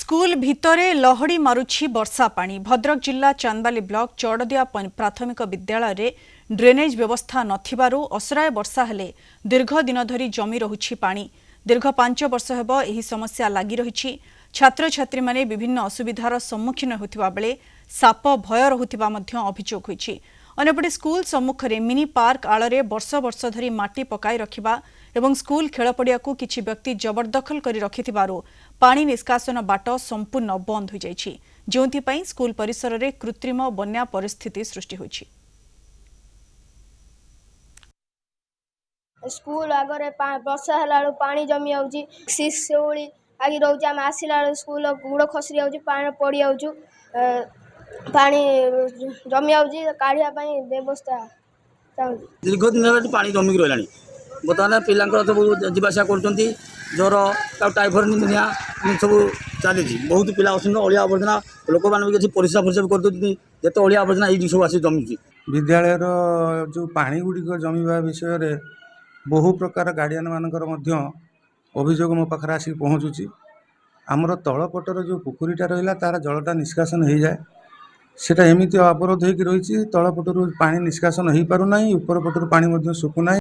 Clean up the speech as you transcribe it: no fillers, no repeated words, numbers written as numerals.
School भितरे लहड़ी मारुछि वर्षा पानी। भद्रक जिला चांदबाली ब्लॉक चौड़दिया प्राथमिक विद्यालय रे ड्रेनेज व्यवस्था नथिबारु असराय वर्षा हेले दीर्घ दिन धरी जमी रहुछि पानी। दीर्घ 5 वर्ष हेबो एही समस्या लागि रहिछि। छात्र छात्री माने विभिन्न असुविधार सम्मुखीन होथिबा बेले साप भय रहुथिबा मध्य अभियोग होइछि। अन्यपटे स्कूल सम्मुख रे मिनी पार्क आଳରେ वर्ष वर्ष धरी माटी पकाई रखिबा एवं स्कूल खेलपड़िया को किछि व्यक्ति जबरदखल करी रखिथिबारु पानी निष्कासन बाट संपूर्ण बंद हो जाइछि, जोंथि पई स्कूल परिसर रे कृत्रिम बन्या परिस्थिति सृष्टि होइछि। स्कूल आगे वर्षा है पानी जमी आउची शिशुड़ी आगे रोचे आम आसला स्कूल गुड़ खसरी जाऊँ पानी पड़ जाऊँ पानी जमी आउची काढ़िया व्यवस्था दीर्घ दिन पानी जमिक रहा बर्तमान पिला सब जावासा कर ज्वर टाइफॉइड निमोनिया सब चली बहुत पिला अस अलिया आवर्जना लोक मैंने किसी परिस्रा फरिस्रा भी करदे जिते अलिया आवर्जना ये सब आस जमी विद्यालय जो पानी गुड़िक जमीवा विषय बहु प्रकार गार्डियन मानकर अभियोग मो पाखे आसिक पहुँचुची। आमर तलपटर जो पुखरीटा रहा तार जलटा निष्कासन हो जाए सेटा एमती अवरोध होकर रही तलपटर पानी निष्कासन हो पारना ऊपर पटर पानी सुकुना